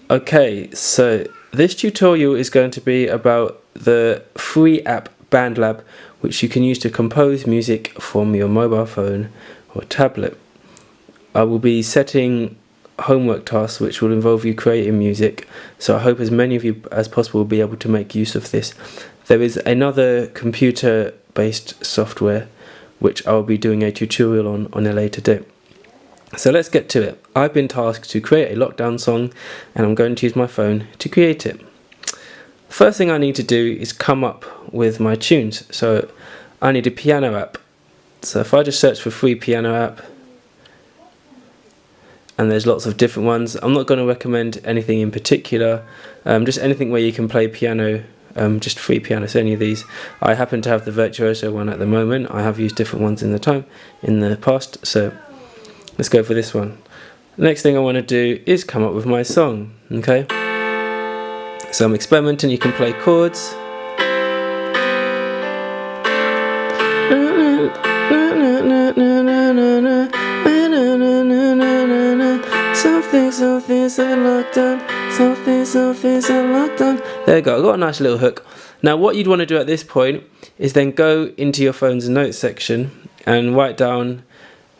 Okay, so this tutorial is going to be about the free app BandLab, which you can use to compose music from your mobile phone or tablet. I will be setting homework tasks which will involve you creating music, so I hope as many of you as possible will be able to make use of this. There is another computer-based software which I'll be doing a tutorial on a later date. So let's get to it. I've been tasked to create a lockdown song and I'm going to use my phone to create it. First thing I need to do is come up with my tunes. So I need a piano app. So if I just search for free piano app, and there's lots of different ones. I'm not going to recommend anything in particular, just anything where you can play piano, just free piano, so any of these. I happen to have the Virtuoso one at the moment. I have used different ones in the past, so let's go for this one. Next thing I want to do is come up with my song, okay? So I'm experimenting, you can play chords. Something's a lockdown, something's a lockdown. There you go, I got a nice little hook. Now what you'd want to do at this point is then go into your phone's notes section and write down.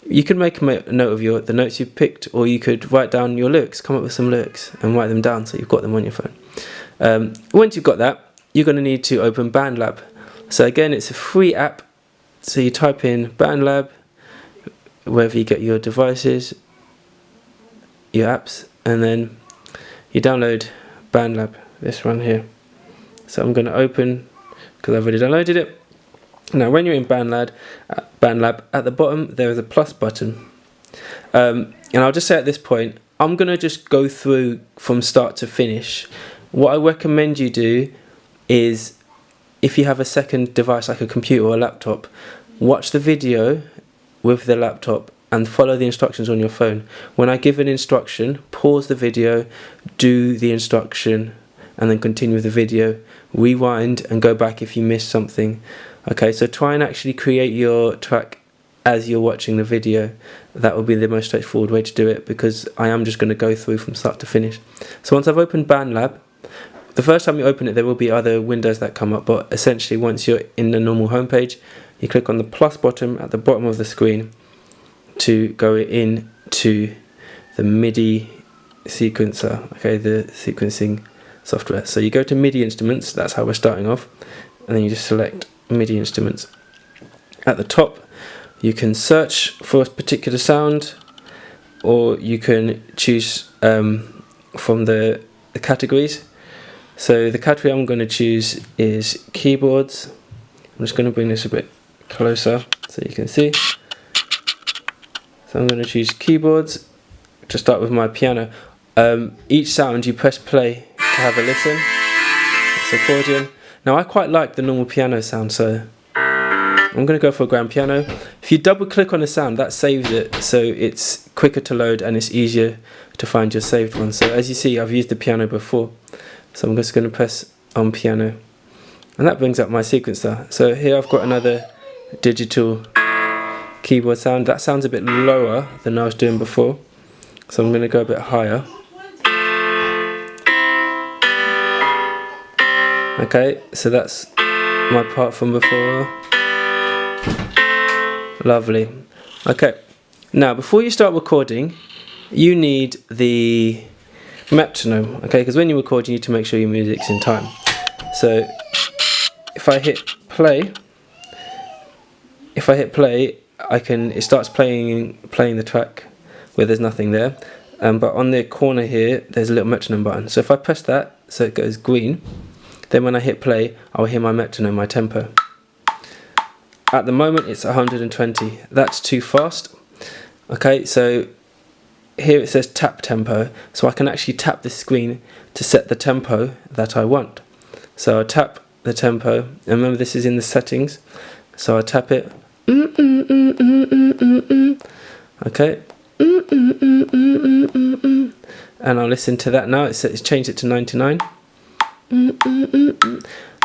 You can make a note of the notes you've picked, or you could write down your lyrics, come up with some lyrics and write them down so you've got them on your phone. Once you've got that, you're going to need to open BandLab. So again, it's a free app, so you type in BandLab, wherever you get your devices, your apps, and then you download BandLab, this one here. So I'm going to open, because I've already downloaded it. Now when you're in BandLab, at the bottom there is a plus button, and I'll just say at this point I'm going to just go through from start to finish. What I recommend you do is, if you have a second device like a computer or a laptop, watch the video with the laptop and follow the instructions on your phone. When I give an instruction, pause the video, do the instruction, and then continue with the video. Rewind and go back if you missed something. Okay, so try and actually create your track as you're watching the video. That will be the most straightforward way to do it, because I am just going to go through from start to finish. So once I've opened BandLab, the first time you open it there will be other windows that come up, but essentially once you're in the normal homepage, you click on the plus button at the bottom of the screen to go into the Midi sequencer, okay, the sequencing software. So you go to Midi instruments, that's how we're starting off, and then you just select Midi instruments. At the top you can search for a particular sound, or you can choose from the categories. So the category I'm going to choose is keyboards. I'm just going to bring this a bit closer so you can see. So I'm going to choose keyboards to start with my piano. Each sound you press play to have a listen. It's accordion. Now I quite like the normal piano sound, so I'm going to go for a grand piano. If you double click on the sound, that saves it, so it's quicker to load and it's easier to find your saved one. So as you see, I've used the piano before, so I'm just going to press on piano, and that brings up my sequencer. So here I've got another digital keyboard sound. That sounds a bit lower than I was doing before, so I'm going to go a bit higher. Okay, so that's my part from before. Lovely. Okay, now before you start recording, you need the metronome, okay, because when you record you need to make sure your music's in time. So if I hit play, it starts playing the track where there's nothing there, but on the corner here there's a little metronome button. So if I press that so it goes green, then when I hit play I'll hear my metronome, my tempo. At the moment it's 120, that's too fast. Okay, so here it says tap tempo, so I can actually tap the screen to set the tempo that I want. So I tap the tempo, and remember this is in the settings, so I tap it. Okay, and I'll listen to that now. It's changed it to 99.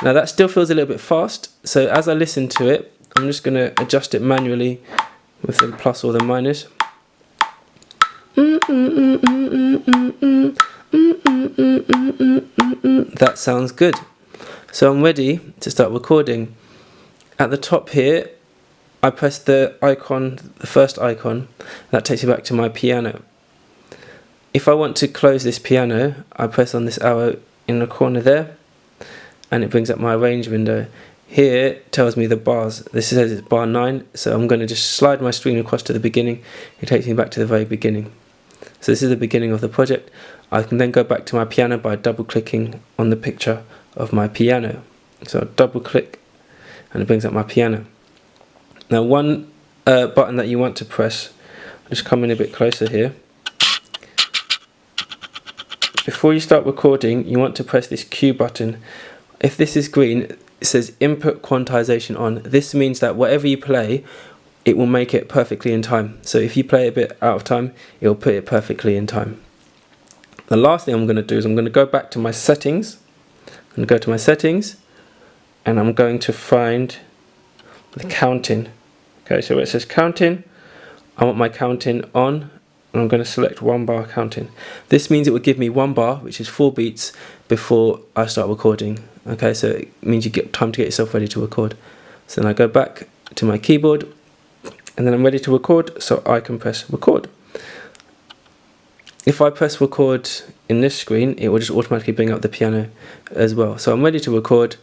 Now that still feels a little bit fast, so as I listen to it I'm just going to adjust it manually with the plus or the minus. that sounds good. So I'm ready to start recording. At the top here, I press the icon, the first icon, that takes me back to my piano. If I want to close this piano, I press on this arrow in the corner there, and it brings up my arrange window. Here it tells me the bars. This says it's bar 9, so I'm going to just slide my screen across to the beginning. It takes me back to the very beginning. So this is the beginning of the project. I can then go back to my piano by double clicking on the picture of my piano. So I'll double click and it brings up my piano. Now one button that you want to press, I'll just come in a bit closer here. Before you start recording, you want to press this Q button. If this is green, it says input quantization on. This means that whatever you play, it will make it perfectly in time. So if you play a bit out of time, it will put it perfectly in time. The last thing I'm going to do is I'm going to go back to my settings. I'm going to go to my settings and I'm going to find the counting. Okay, so where it says counting, I want my counting on, and I'm going to select 1 bar counting. This means it will give me 1 bar, which is 4 beats, before I start recording. Okay, so it means you get time to get yourself ready to record. So then I go back to my keyboard, and then I'm ready to record, so I can press record. If I press record in this screen, it will just automatically bring up the piano as well. So I'm ready to record.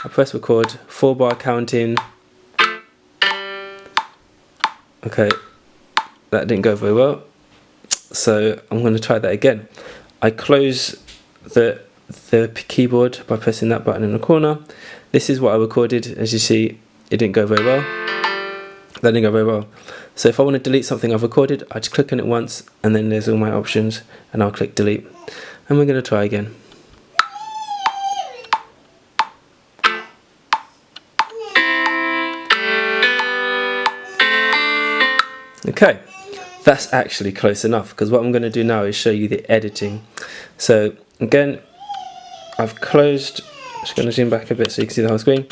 I press record, 4 bar counting. Okay, that didn't go very well. So I'm going to try that again. I close the keyboard by pressing that button in the corner. This is what I recorded. As you see, it didn't go very well. That didn't go very well. So if I want to delete something I've recorded, I just click on it once, and then there's all my options, and I'll click delete. And we're going to try again. Okay, that's actually close enough, because what I'm going to do now is show you the editing. So again, I've closed, I'm just going to zoom back a bit so you can see the whole screen.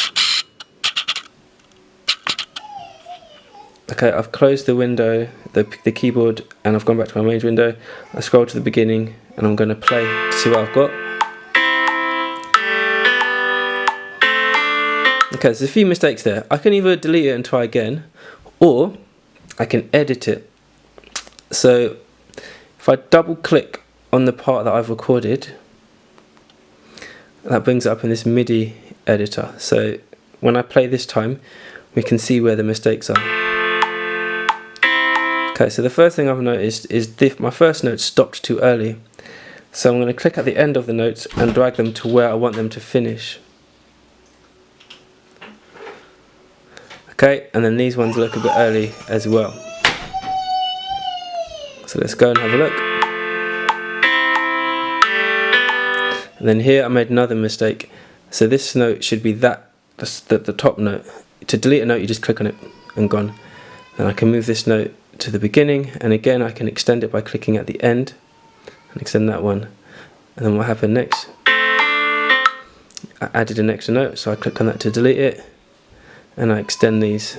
Okay, I've closed the window, the keyboard, and I've gone back to my arrange window. I scroll to the beginning and I'm going to play to see what I've got. Okay, there's a few mistakes there. I can either delete it and try again, or I can edit it. So if I double click on the part that I've recorded, that brings it up in this Midi Editor. So when I play this time, we can see where the mistakes are. Okay, so the first thing I've noticed is my first note stopped too early. So I'm going to click at the end of the notes and drag them to where I want them to finish. Okay, and then these ones look a bit early as well. So let's go and have a look. And then here I made another mistake. So this note should be the top note. To delete a note, you just click on it and gone. Then I can move this note to the beginning, and again I can extend it by clicking at the end and extend that one. And then what happened next? I added an extra note, so I click on that to delete it, and I extend these.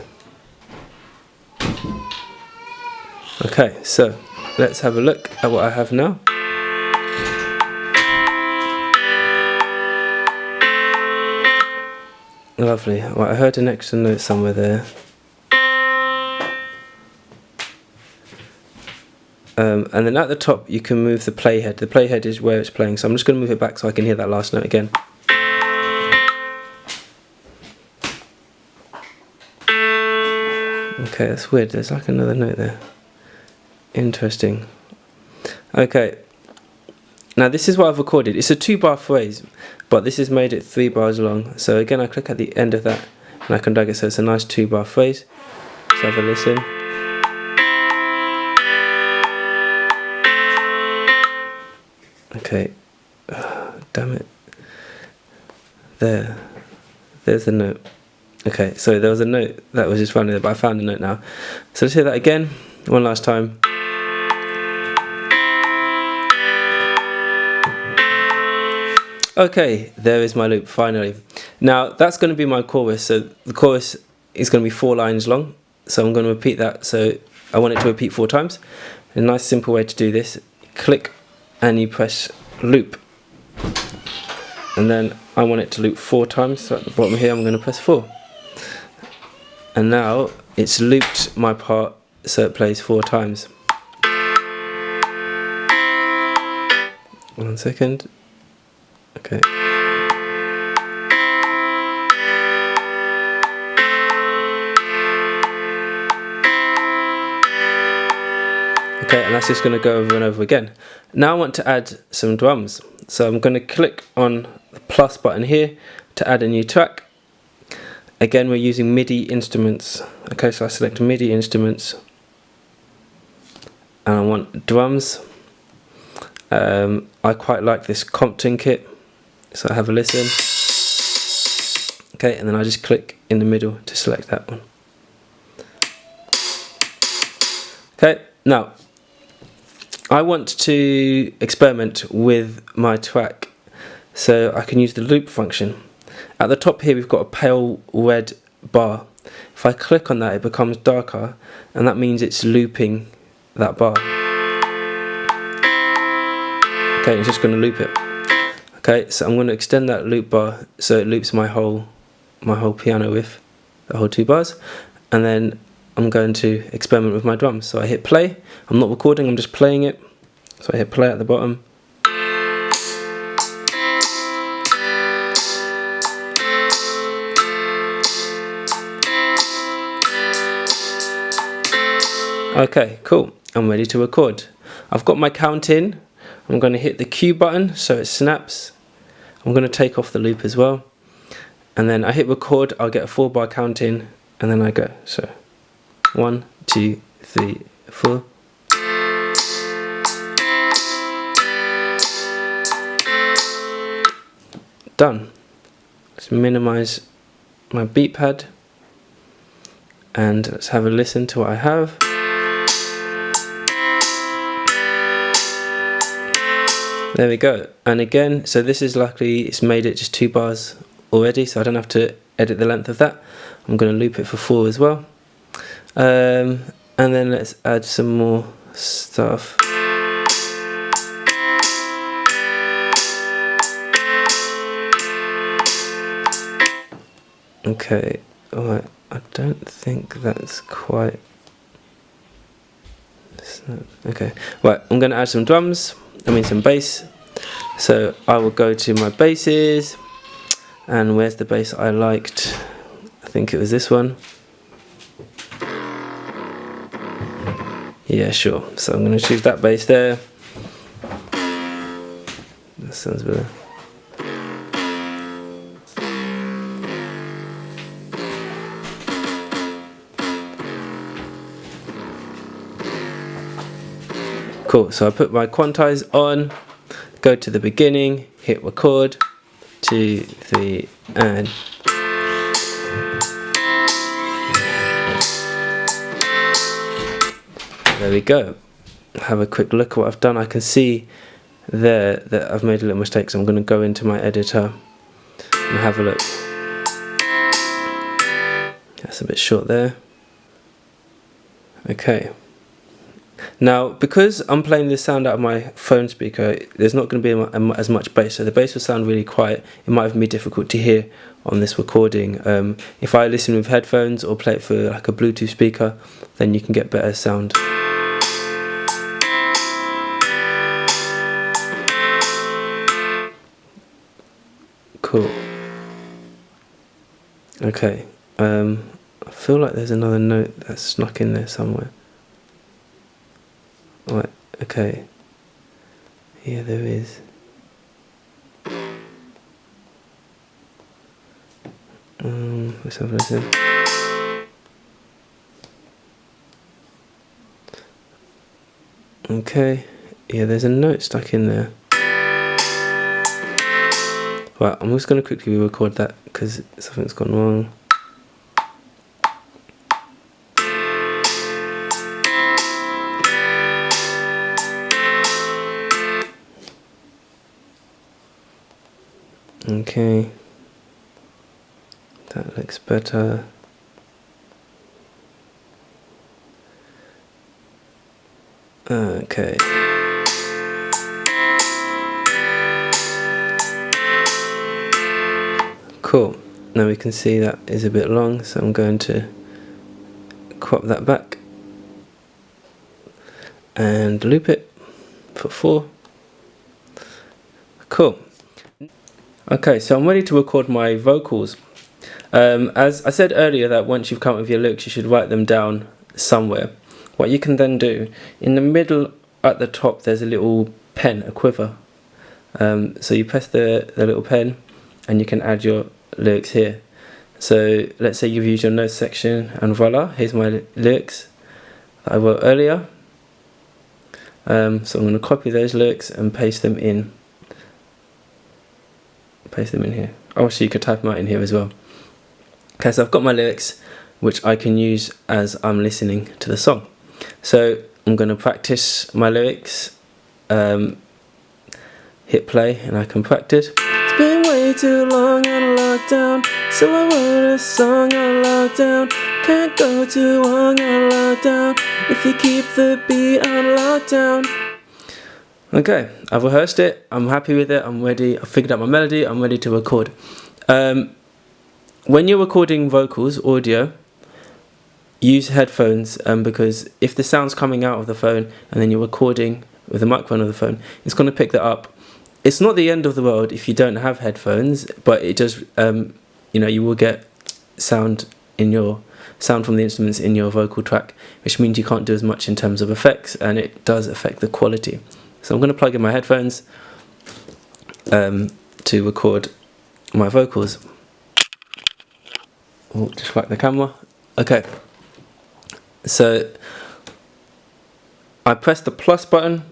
Okay, so let's have a look at what I have now. Lovely. Well, I heard an extra note somewhere there. And then at the top you can move the playhead. The playhead is where it's playing, so I'm just going to move it back so I can hear that last note again. Okay, that's weird, there's like another note there. Interesting. Okay, now this is what I've recorded. It's a 2-bar phrase, but this has made it 3 bars long. So again, I click at the end of that and I can drag it so it's a nice 2-bar phrase. Let's have a listen. Okay, damn it. There's the note. Okay, so there was a note that was just running there, but I found a note now. So let's hear that again, one last time. Okay, there is my loop finally. Now that's going to be my chorus. So the chorus is going to be 4 lines long. So I'm going to repeat that. So I want it to repeat 4 times. A nice simple way to do this: click and you press loop. and then I want it to loop 4 times, so at the bottom here I'm going to press 4. And now it's looped my part so it plays 4 times. 1 second. Okay. Okay, and that's just going to go over and over again. Now I want to add some drums. So I'm going to click on the plus button here to add a new track. Again, we're using MIDI instruments. Okay, so I select MIDI instruments. And I want drums. I quite like this Compton kit. So I have a listen. Okay, and then I just click in the middle to select that one. Okay, now I want to experiment with my track, so I can use the loop function. At the top here we've got a pale red bar. If I click on that it becomes darker, and that means it's looping that bar. Okay, it's just going to loop it. Okay, so I'm going to extend that loop bar so it loops my whole piano with the whole 2 bars, and then I'm going to experiment with my drums. So I hit play. I'm not recording, I'm just playing it. So I hit play at the bottom. Okay, cool. I'm ready to record. I've got my count in. I'm going to hit the Q button so it snaps. I'm going to take off the loop as well. And then I hit record, I'll get a 4-bar count in, and then I go. So 1, 2, 3, 4. Done. Let's minimize my beat pad and let's have a listen to what I have. There we go. And again, so this is luckily it's made it just 2 bars already, so I don't have to edit the length of that. I'm going to loop it for 4 as well. And then let's add some more stuff. Okay, alright, I don't think that's quite... Okay, right, I'm going to add some drums, some bass. So I will go to my basses, and where's the bass I liked? I think it was this one. Yeah, sure. So I'm going to choose that bass there. That sounds better. Cool, so I put my quantize on, go to the beginning, hit record, 2, 3, and there we go. Have a quick look at what I've done. I can see there that I've made a little mistake, so I'm going to go into my editor and have a look. That's a bit short there. Okay. Now, because I'm playing this sound out of my phone speaker, there's not going to be as much bass, so the bass will sound really quiet. It might even be difficult to hear on this recording. If I listen with headphones or play it for like a Bluetooth speaker, then you can get better sound. Cool. Okay. I feel like there's another note that's snuck in there somewhere. Right, okay. Yeah, there is. Let's have a listen. Okay. Yeah, there's a note stuck in there. Right, I'm just going to quickly re-record that because something's gone wrong. Okay, that looks better. Okay. Cool. Now we can see that is a bit long, so I'm going to crop that back and loop it for 4. Cool. Okay, so I'm ready to record my vocals. As I said earlier, that once you've come up with your lyrics, you should write them down somewhere. What you can then do, in the middle at the top, there's a little pen, a quiver. So you press the little pen and you can add your lyrics here. So let's say you've used your notes section and voila, here's my lyrics that I wrote earlier. So I'm going to copy those lyrics and paste them in. Paste them in here. Oh, so you could type them out in here as well. Okay, so I've got my lyrics which I can use as I'm listening to the song. So I'm going to practice my lyrics. Hit play and I can practice. It's been way too long on lockdown, so I wrote a song on lockdown. Can't go too long on lockdown if you keep the beat on lockdown. Okay, I've rehearsed it, I'm happy with it, I'm ready, I've figured out my melody, I'm ready to record. When you're recording vocals, audio, use headphones because if the sound's coming out of the phone and then you're recording with the microphone of the phone, it's going to pick that up. It's not the end of the world if you don't have headphones, but it does, you know, you will get sound from the instruments in your vocal track, which means you can't do as much in terms of effects, and it does affect the quality. So I'm going to plug in my headphones to record my vocals. Oh, just whack the camera. Okay. So I press the plus button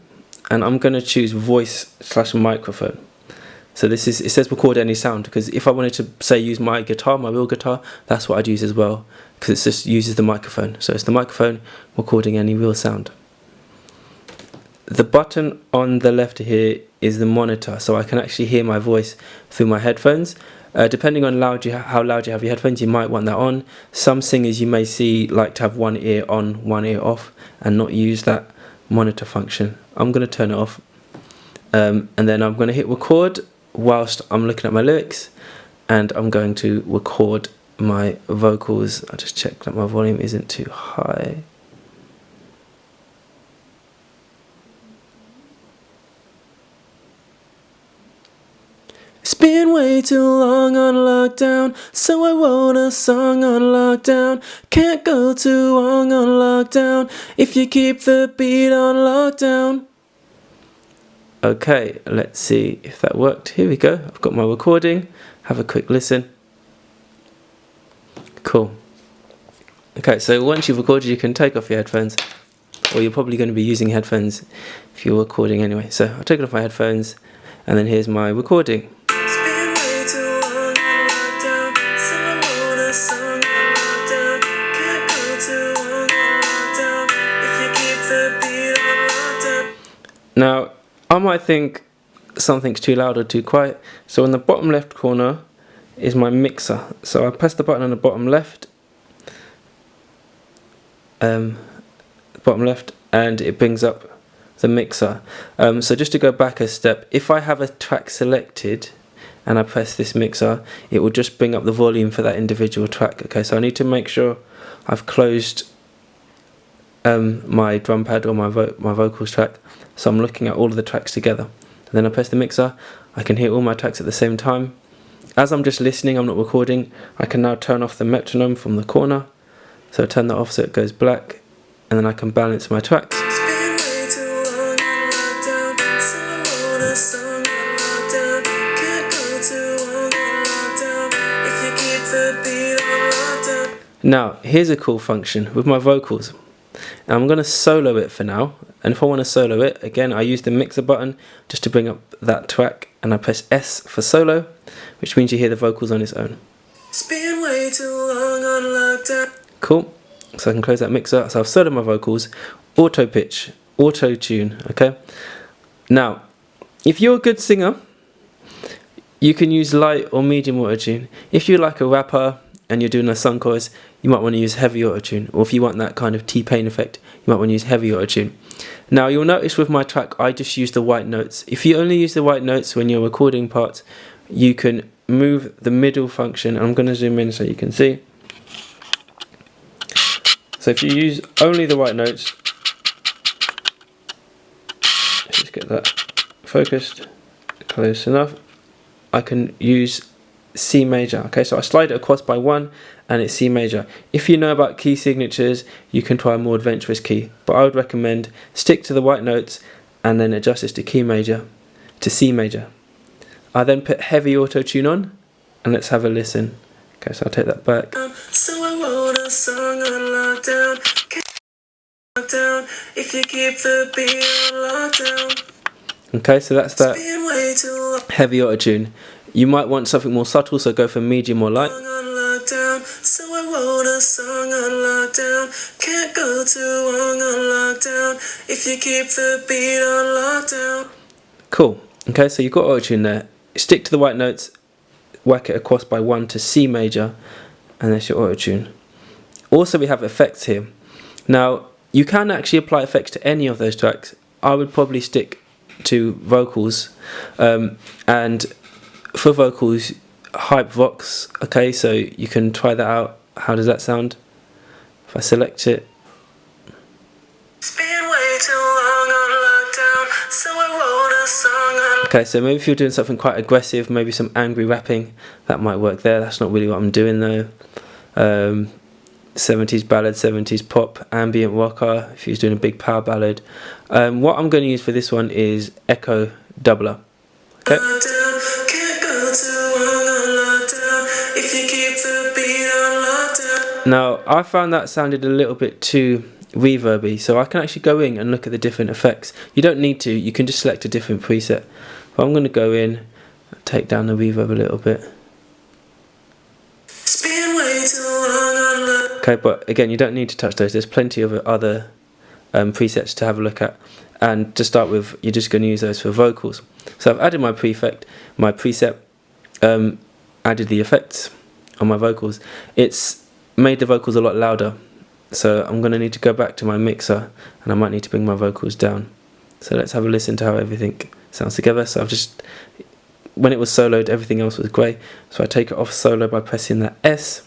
and I'm going to choose voice/microphone. So this is, it says record any sound, because if I wanted to say use my guitar, my real guitar, that's what I'd use as well, because it just uses the microphone. So it's the microphone recording any real sound. The button on the left here is the monitor, so I can actually hear my voice through my headphones. Depending on how loud you have your headphones, you might want that on. Some singers you may see like to have one ear on, one ear off, and not use that monitor function. I'm going to turn it off, and then I'm going to hit record whilst I'm looking at my lyrics, and I'm going to record my vocals. I'll just check that my volume isn't too high. It's been way too long on lockdown, so I wrote a song on lockdown. Can't go too long on lockdown if you keep the beat on lockdown. Okay, let's see if that worked. Here we go. I've got my recording. Have a quick listen. Cool. Okay, so once you've recorded, you can take off your headphones, or you're probably going to be using headphones if you're recording anyway. So I'll take off my headphones, and then here's my recording. Now, I might think something's too loud or too quiet, so in the bottom left corner is my mixer. So I press the button on the bottom left, and it brings up the mixer. So just to go back a step, if I have a track selected and I press this mixer, it will just bring up the volume for that individual track. Okay, so I need to make sure I've closed my drum pad or my vocals track, so I'm looking at all of the tracks together. And then I press the mixer, I can hear all my tracks at the same time. As I'm just listening, I'm not recording, I can now turn off the metronome from the corner. So I turn that off so it goes black, and then I can balance my tracks. Now, here's a cool function with my vocals. And I'm going to solo it for now, and if I want to solo it, again I use the mixer button just to bring up that track, and I press S for solo, which means you hear the vocals on its own. It's been way too long on lockdown. Cool, so I can close that mixer. So I've soloed my vocals, auto pitch, auto tune, okay? Now, if you're a good singer, you can use light or medium auto tune. If you're like a rapper and you're doing a song chorus, you might want to use heavy auto-tune, or if you want that kind of T-Pain effect, you might want to use heavy auto-tune. Now you'll notice with my track I just use the white notes. If you only use the white notes when you're recording parts, you can move the middle function, and I'm going to zoom in so you can see. So if you use only the white notes, let's just get that focused close enough, I can use C major. Okay, so I slide it across by 1 and it's C major. If you know about key signatures, you can try a more adventurous key, but I would recommend stick to the white notes and then adjust this to C major. I then put heavy auto tune on, and let's have a listen. Okay, so I'll take that back. So I wrote a song on lockdown. If you keep the beat on lockdown. Okay, so that's that heavy auto tune. You might want something more subtle, so go for medium or light. So I wrote a song on lockdown. Can't go too long on lockdown. If you keep the beat on lockdown. Cool. Okay, so you've got auto tune there. Stick to the white notes, whack it across by 1 to C major, and that's your auto tune. Also, we have effects here. Now, you can actually apply effects to any of those tracks. I would probably stick to vocals, and for vocals, hype vox. Okay, so you can try that out. How does that sound? If I select it. Okay, so maybe if you're doing something quite aggressive, maybe some angry rapping, that might work there. That's not really what I'm doing though. 70s ballad, 70s pop, ambient rocker, if you're doing a big power ballad. What I'm going to use for this one is echo doubler. Okay. Now, I found that sounded a little bit too reverby, so I can actually go in and look at the different effects. You don't need to, you can just select a different preset. But I'm going to go in and take down the reverb a little bit. Okay, but again, you don't need to touch those. There's plenty of other presets to have a look at. And to start with, you're just going to use those for vocals. So I've added my preset, added the effects on my vocals. It's made the vocals a lot louder. So I'm going to need to go back to my mixer, and I might need to bring my vocals down. So let's have a listen to how everything sounds together. So I've just, when it was soloed, everything else was grey. So I take it off solo by pressing that S.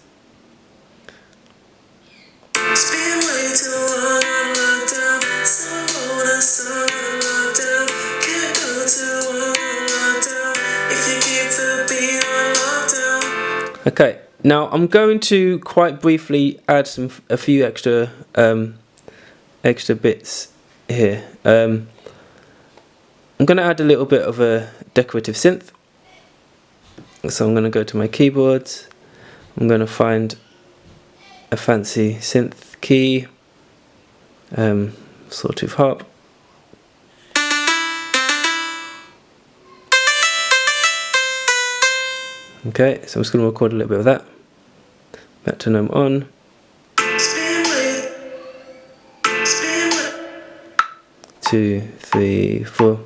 Okay, now I'm going to quite briefly add a few extra bits here. I'm going to add a little bit of a decorative synth. So I'm going to go to my keyboards. I'm going to find a fancy synth key, sawtooth harp. Okay, so I'm just going to record a little bit of that. Metronome on. 2, 3, 4.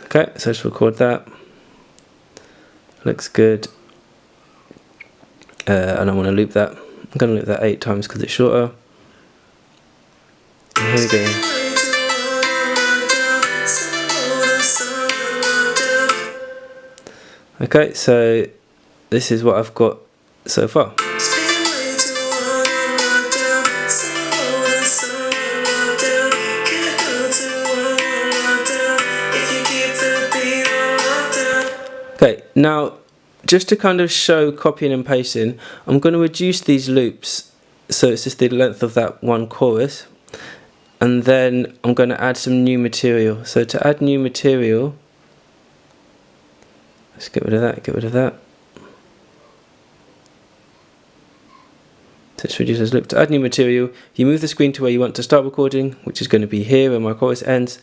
Okay, so let's record that. Looks good. And I want to loop that. I'm going to loop that 8 times because it's shorter. And here we go. Okay, so this is what I've got so far. Okay, now just to kind of show copying and pasting, I'm going to reduce these loops so it's just the length of that one chorus, and then I'm going to add some new material. So to add new material, let's get rid of that, get rid of that. So let's reduce this loop. To add new material, you move the screen to where you want to start recording, which is going to be here where my chorus ends.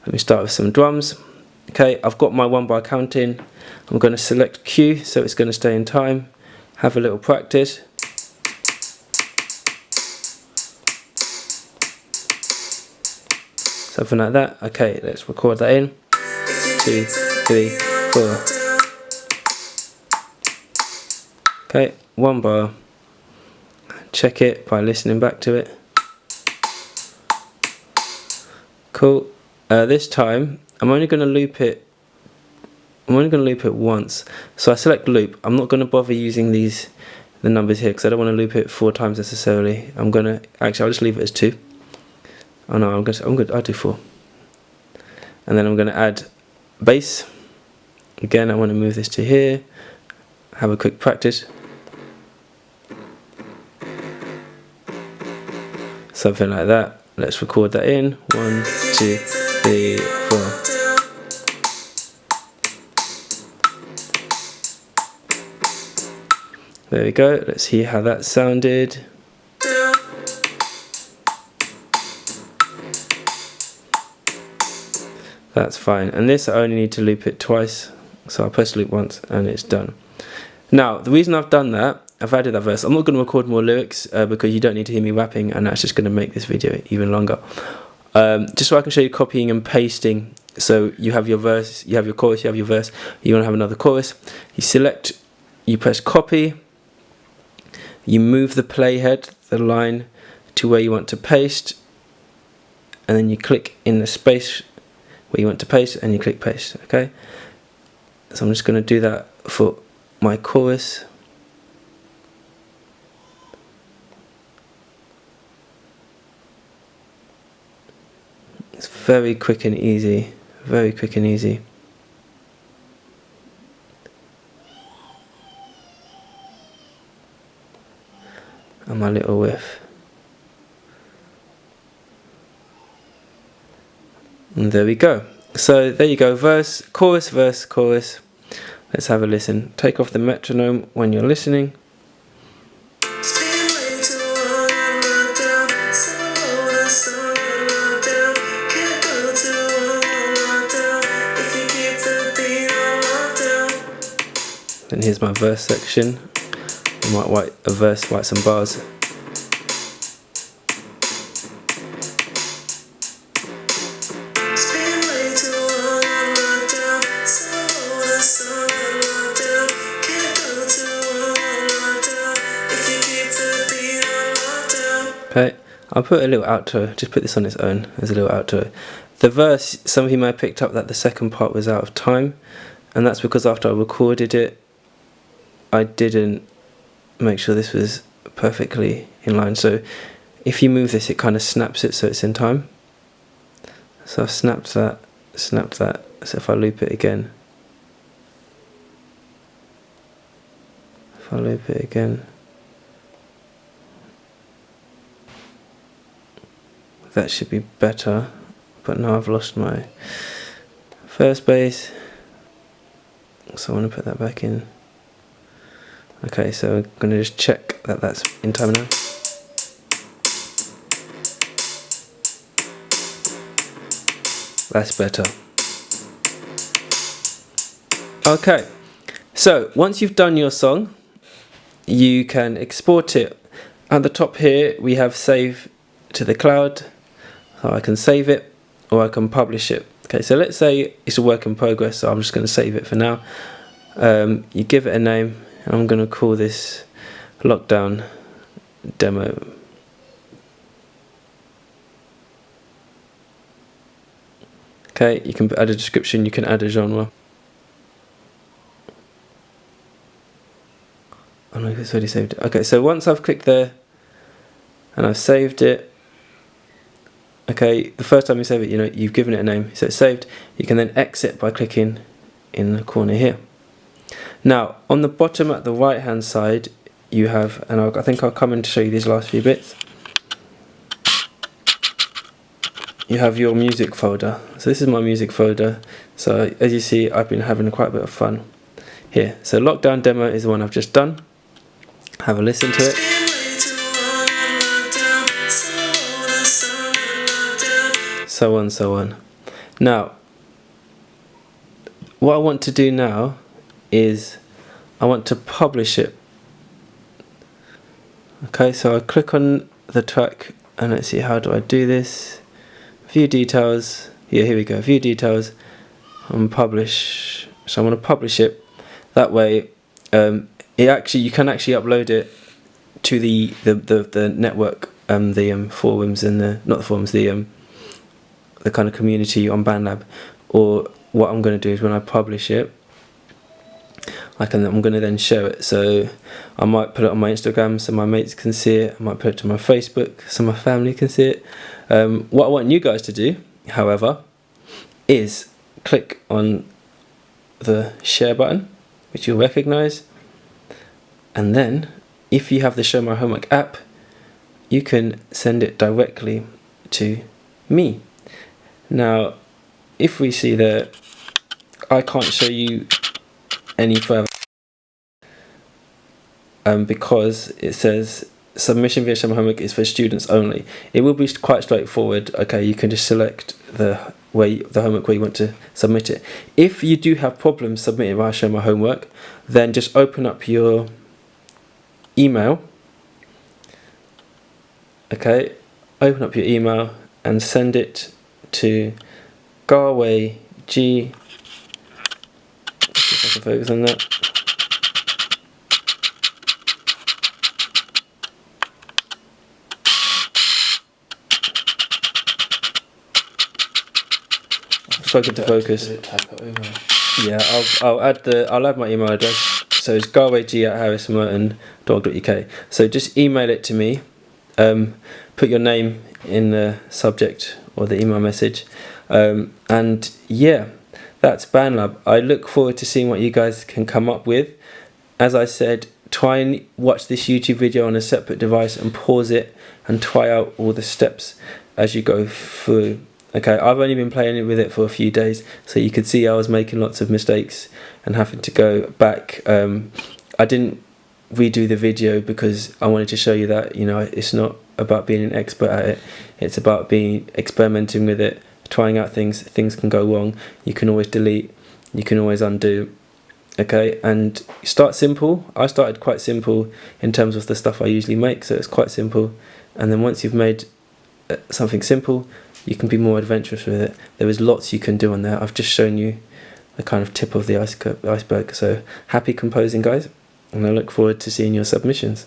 Let me start with some drums. Okay, I've got my 1 bar counting. I'm going to select Q so it's going to stay in time. Have a little practice. Something like that. Okay, let's record that in. 2, 3, 4. Okay, 1 bar. Check it by listening back to it. Cool. This time I'm only going to loop it I'm only going to loop it once. So I select loop. I'm not going to bother using the numbers here because I don't want to loop it 4 times necessarily. I'm going to, actually I'll just leave it as 2. Oh no, I'll do 4. And then I'm going to add bass. Again, I want to move this to here. Have a quick practice. Something like that. Let's record that in. 1, 2, 3, 4. There we go. Let's see how that sounded. That's fine. And this, I only need to loop it twice. So I'll press loop once and it's done. Now, the reason I've done that, I've added that verse. I'm not going to record more lyrics because you don't need to hear me rapping, and that's just going to make this video even longer. Just so I can show you copying and pasting. So you have your verse, you have your chorus, you have your verse, you want to have another chorus. You select, you press copy, you move the playhead, the line, to where you want to paste, and then you click in the space where you want to paste and you click paste. Okay, so I'm just going to do that for my chorus. It's very quick and easy, very quick and easy. And my little whiff. And there we go. So there you go, verse, chorus, verse, chorus. Let's have a listen. Take off the metronome when you're listening. Then here's my verse section. I might write some bars. Okay, I'll put a little outro, just put this on its own as a little outro. The verse, some of you may have picked up that the second part was out of time, and that's because after I recorded it, I didn't make sure this was perfectly in line. So if you move this, it kind of snaps it so it's in time. So I've snapped that. So if I loop it again, that should be better, but now I've lost my first bass, so I want to put that back in. Okay, so I'm going to just check that that's in time now. That's better. Okay, so once you've done your song, you can export it. At the top here we have save to the cloud, so I can save it or I can publish it. Okay, so let's say it's a work in progress, so I'm just going to save it for now. You give it a name, and I'm going to call this Lockdown Demo. Okay, you can add a description, you can add a genre. Oh no, it's already saved it. Okay, so once I've clicked there and I've saved it, okay, the first time you save it, you know, you've given it a name, so it's saved. You can then exit by clicking in the corner here. Now, on the bottom at the right hand side, you have, and I think I'll come in to show you these last few bits. You have your music folder. So this is my music folder. So as you see, I've been having quite a bit of fun here. So Lockdown Demo is the one I've just done. Have a listen to it. So on, so on. Now, what I want to do now is I want to publish it. Okay, so I click on the track and let's see, how do I do this? View details. Yeah, here we go. View details and publish. So I want to publish it. That way, you can actually upload it to the network, the forums and the kind of community on BandLab. Or what I'm going to do is when I publish it, I'm going to then share it. So I might put it on my Instagram so my mates can see it. I might put it to my Facebook so my family can see it. What I want you guys to do, however, is click on the share button, which you'll recognize, and then if you have the Show My Homework app, you can send it directly to me. Now, if we see that I can't show you any further because it says submission via Show My Homework is for students only. It will be quite straightforward. Okay, you can just select the homework where you want to submit it. If you do have problems submitting via Show My Homework, then just open up your email. Okay, open up your email and send it to Galway G. Let's see if I can focus on that. Struggling to focus. Yeah, I'll add my email address. So it's galwayg@harrismerton.org.uk. So just email it to me. Put your name in the subject or the email message, and yeah, that's BandLab. I look forward to seeing what you guys can come up with. As I said, try and watch this YouTube video on a separate device and pause it and try out all the steps as you go through. Okay, I've only been playing with it for a few days, so you could see I was making lots of mistakes and having to go back. I didn't redo the video because I wanted to show you that, you know, it's not about being an expert at it. It's about experimenting with it, trying out things. Things can go wrong. You can always delete. You can always undo. Okay, and start simple. I started quite simple in terms of the stuff I usually make, so it's quite simple. And then once you've made something simple, you can be more adventurous with it. There is lots you can do on there. I've just shown you the kind of tip of the iceberg. So happy composing, guys, and I look forward to seeing your submissions.